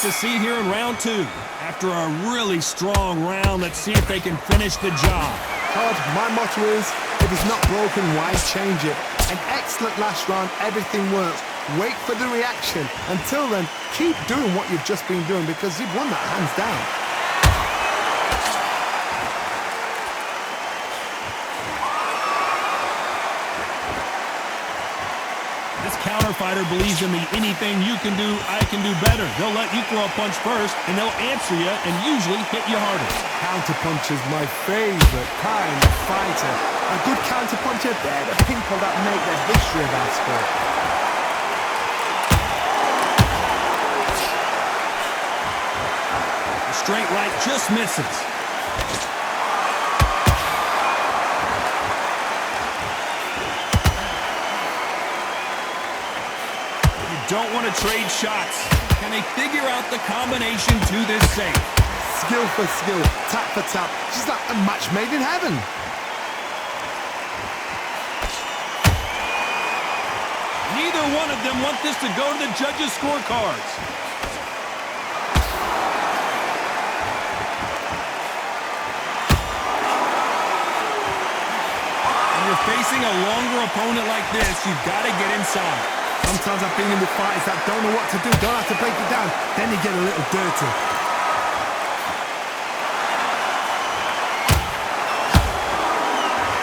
to see here in round two. After a really strong round, let's see if they can finish the job. Todd, my motto is, if it's not broken, why change it? An excellent last round, everything works. Wait for the reaction. Until then, keep doing what you've just been doing because you've won that hands down. This counter fighter believes in the anything you can do, I can do better. They'll let you throw a punch first, and they'll answer you and usually hit you harder. Counter punch is my favorite kind of fighter. A good counter puncher, they're the people that make the history of our sport. The straight right just misses. Don't want to trade shots. Can they figure out the combination to this safe? Skill for skill, tap for tap. She's like a match made in heaven. Neither one of them want this to go to the judges' scorecards. When you're facing a longer opponent like this, you've got to get inside. Sometimes I've been in with fighters that don't know what to do, don't have to break it down, then you get a little dirty.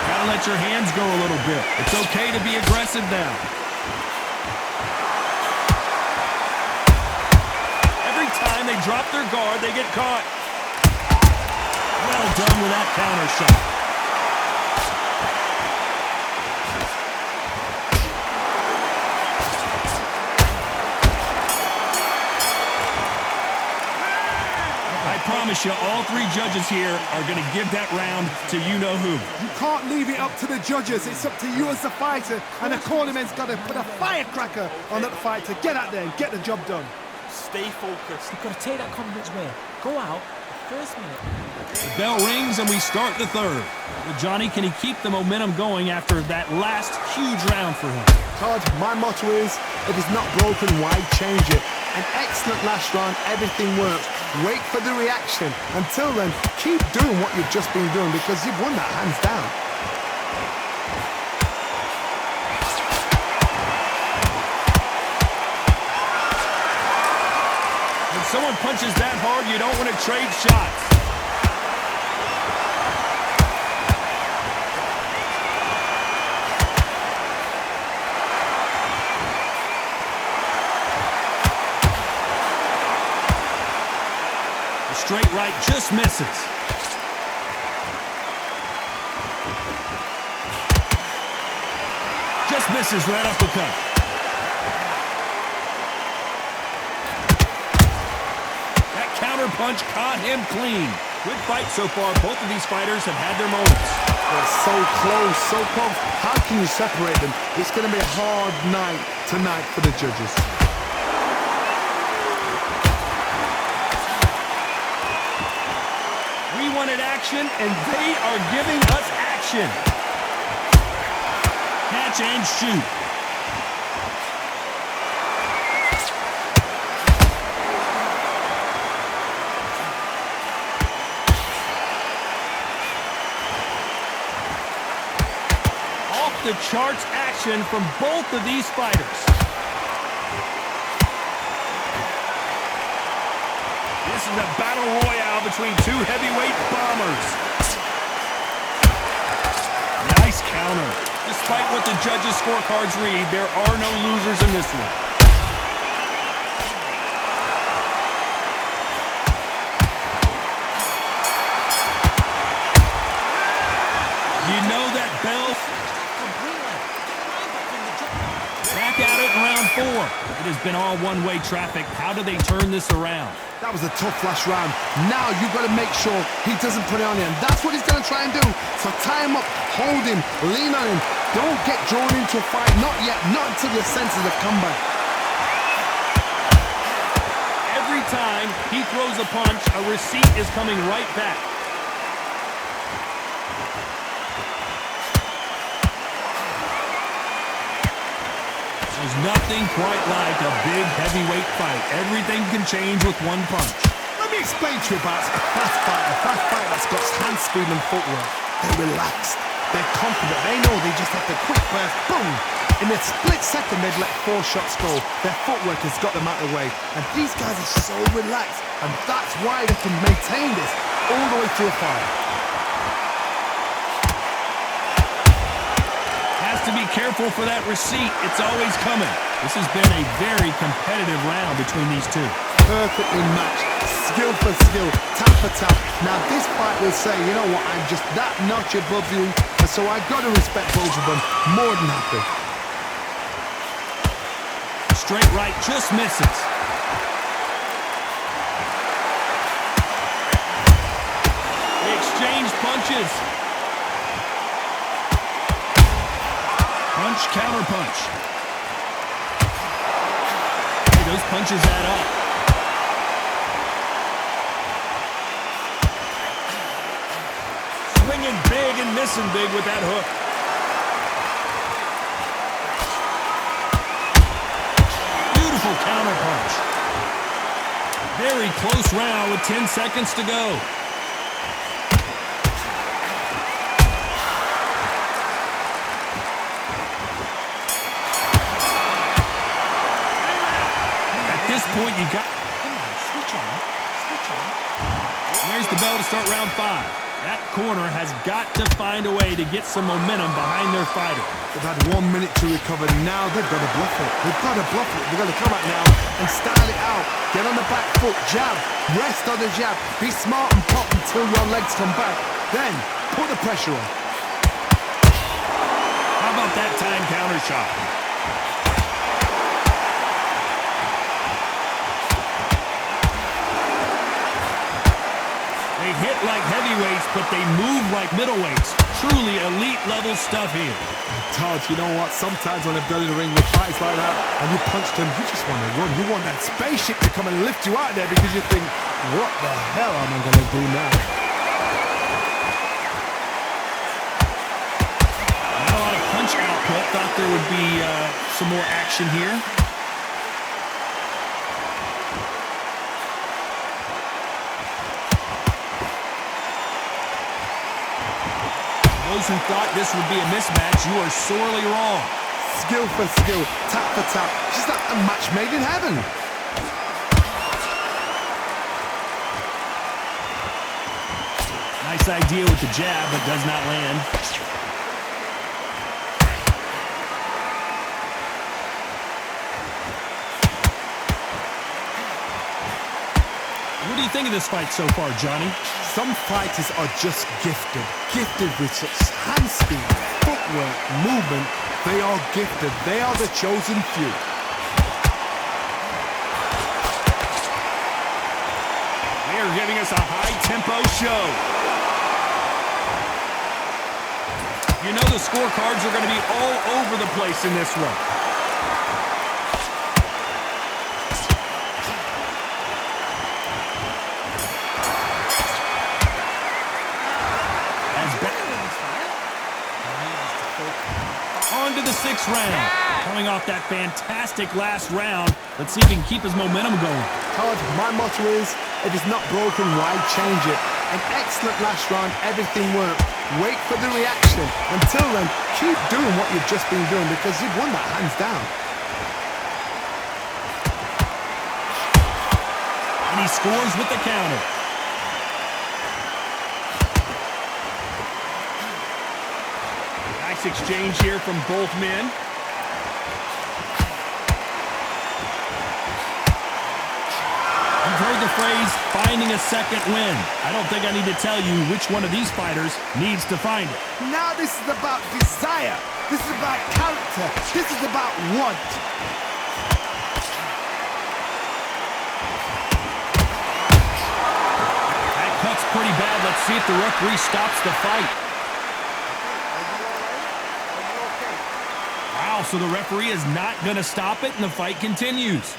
Gotta let your hands go a little bit. It's okay to be aggressive now. Every time they drop their guard, they get caught. Well done with that counter shot. I promise you, all three judges here are going to give that round to you-know-who. You can't leave it up to the judges. It's up to you as the fighter, and the cornerman's got to put a firecracker on that fight to get out there and get the job done. Stay focused. You've got to take that confidence away. Go out the first minute. The bell rings and we start the third. Well, Johnny, can he keep the momentum going after that last huge round for him? Todd, my motto is, if it's not broken, why change it? An excellent last round, everything works. Wait for the reaction. Until then, keep doing what you've just been doing because you've won that hands down. When someone punches that hard, you don't want to trade shots. Straight right just misses. Just misses right uppercut. That counter punch caught him clean. Good fight so far. Both of these fighters have had their moments. They're so close, so close. How can you separate them? It's going to be a hard night tonight for the judges. We wanted action, and they are giving us action. Catch and shoot. Off the charts action from both of these fighters. This is a battle royale between two heavyweight bombers. Nice counter. Despite what the judges' scorecards read, there are no losers in this one. You know that bell? Back at it in round four. It has been all one-way traffic. How do they turn this around? That was a tough last round. Now you've got to make sure he doesn't put it on him. That's what he's going to try and do. So tie him up, hold him, lean on him. Don't get drawn into a fight. Not yet. Not until your senses have come back. Every time he throws a punch, a receipt is coming right back. There's nothing quite like a big heavyweight fight. Everything can change with one punch. Let me explain to you about a fast fighter. A fast fighter that's got hand speed and footwork. They're relaxed. They're confident. They know they just have to quick burst. Boom! In a split second, they've let 4 shots go. Their footwork has got them out of the way. And these guys are so relaxed. And that's why they can maintain this all the way to a fight. Has to be careful for that receipt. It's always coming. This has been a very competitive round between these two. Perfectly matched. Skill for skill. Tap for tap. Now this fight will say, you know what, I'm just that notch above you. And so I've got to respect both of them. More than happy. Straight right just misses. They exchange punches. Punch, counter punch. Hey, those punches add up. Swinging big and missing big with that hook. Beautiful counter punch. Very close round with 10 seconds to go. At this point, you got... Come on, switch on. Switch on. There's the bell to start round 5. That corner has got to find a way to get some momentum behind their fighter. They've had 1 minute to recover. Now they've got to bluff it. They've got to bluff it. They've got to come out now and style it out. Get on the back foot, jab, rest on the jab. Be smart and pop until your legs come back. Then put the pressure on. How about that time counter shot? They hit like heavyweights, but they move like middleweights. Truly elite level stuff here. Todd, you know what? Sometimes when I've done in the ring with fights like that, and you punch them, you just want to run. You want that spaceship to come and lift you out there because you think, what the hell am I going to do now? Not a lot of punch output. Thought there would be some more action here. Those who thought this would be a mismatch, you are sorely wrong. Skill for skill, tap for tap. Just like a match made in heaven. Nice idea with the jab, but does not land. What do you think of this fight so far, Johnny? Some fighters are just gifted. Gifted with such hand speed, footwork, movement. They are gifted. They are the chosen few. They are giving us a high-tempo show. You know the scorecards are going to be all over the place in this one. On to the 6th round. Coming off that fantastic last round, let's see if he can keep his momentum going. Todd, my motto is, if it's not broken, why change it? An excellent last round, everything worked. Wait for the reaction. Until then, keep doing what you've just been doing because you've won that hands down. And he scores with the counter. Nice exchange here from both men. You've heard the phrase, finding a second win. I don't think I need to tell you which one of these fighters needs to find it. Now this is about desire. This is about character. This is about want. That cut's pretty bad. Let's see if the referee stops the fight. Wow, so the referee is not going to stop it and the fight continues.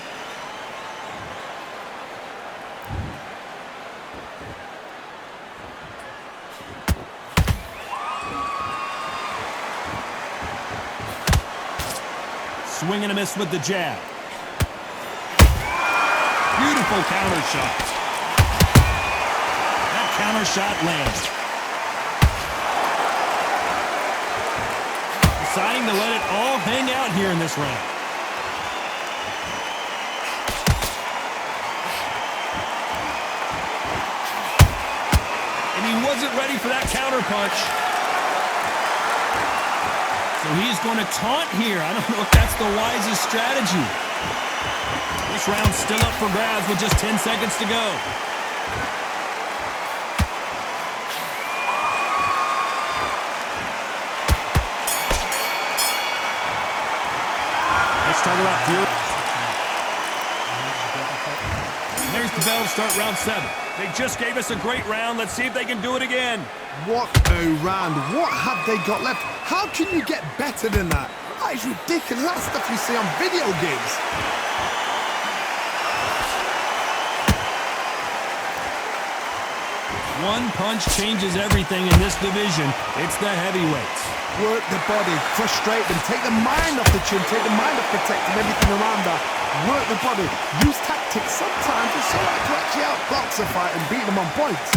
Swing and a miss with the jab. Beautiful counter shot. That counter shot lands. Deciding to let it all hang out here in this round. And he wasn't ready for that counter punch. So he's going to taunt here. I don't know if that's the wisest strategy. This round's still up for grabs with just 10 seconds to go. Let's talk about Fury. And there's the bell to start round 7. They just gave us a great round. Let's see if they can do it again. What a round. What have they got left? How can you get better than that? That is ridiculous. That's stuff you see on video games. One punch changes everything in this division. It's the heavyweights. Work the body, frustrate them, take the mind off the chin, take the mind off protecting everything around that. Work the body, use tactics. Sometimes it's so hard to actually outbox a fight and beat them on points.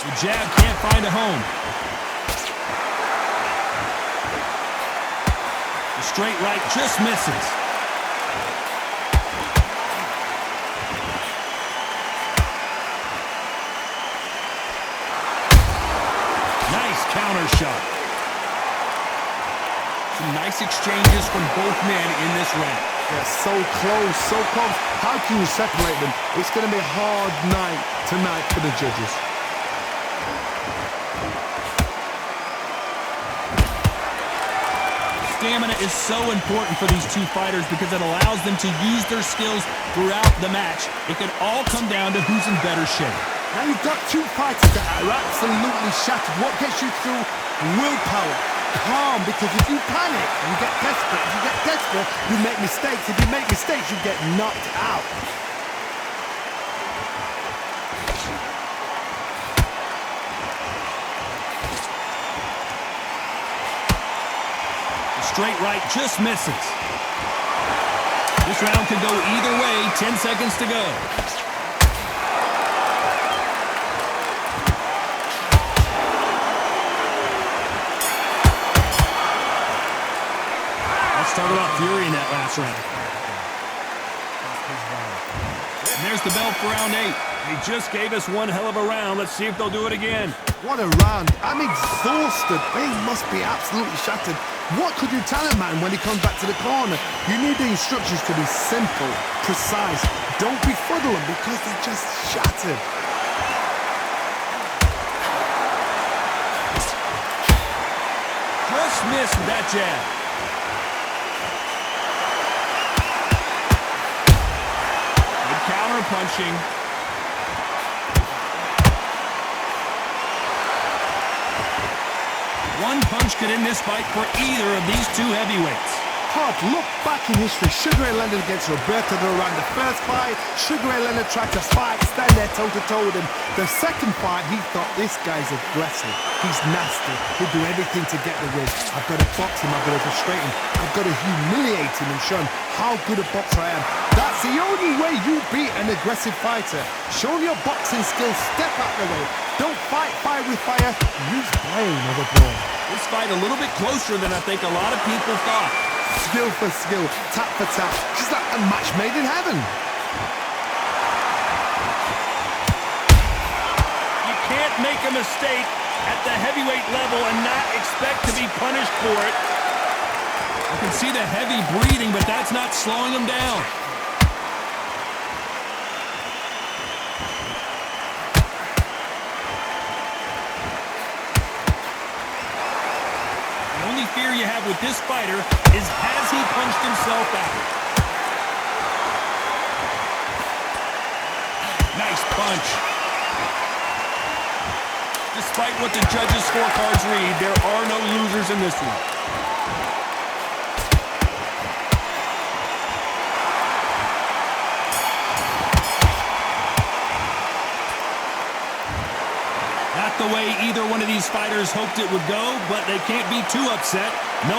The jab can't find a home. The straight right just misses. Nice counter shot. Some nice exchanges from both men in this round. They're so close, so close. How can you separate them? It's going to be a hard night tonight for the judges. Stamina is so important for these two fighters because it allows them to use their skills throughout the match. It can all come down to who's in better shape. Now you've got two fighters that are absolutely shattered. What gets you through? Willpower. Calm, because if you panic, you get desperate. If you get desperate, you make mistakes. If you make mistakes, you get knocked out. Straight right just misses. This round could go either way. 10 seconds to go. Let's talk about Fury in that last round. And there's the bell for round 8. They just gave us one hell of a round. Let's see if they'll do it again. What a round. I'm exhausted. They must be absolutely shattered. What could you tell a man when he comes back to the corner? You need the instructions to be simple, precise. Don't befuddle them because they're just shattered. Just missed with that jab. Good counter punching. One punch could end this fight for either of these two heavyweights. Hard look back in history. Sugar Ray Leonard against Roberto Duran. The first fight, Sugar Ray Leonard tried to fight, stand there toe-to-toe with him. The second fight, he thought, this guy's aggressive. He's nasty. He'll do everything to get the win. I've got to box him. I've got to frustrate him. I've got to humiliate him and show him how good a boxer I am. That's the only way you beat an aggressive fighter. Show him your boxing skills. Step out the way. Don't fight fire with fire. Use brain over brawn. This fight a little bit closer than I think a lot of people thought. Skill for skill, tap for tap. Just like a match made in heaven. You can't make a mistake at the heavyweight level and not expect to be punished for it. You can see the heavy breathing, but that's not slowing him down. The only fear you have with this fighter is, has he punched himself out? Nice punch. Despite what the judges' scorecards read, there are no losers in this one. either one of these fighters hoped it would go, but they can't be too upset. No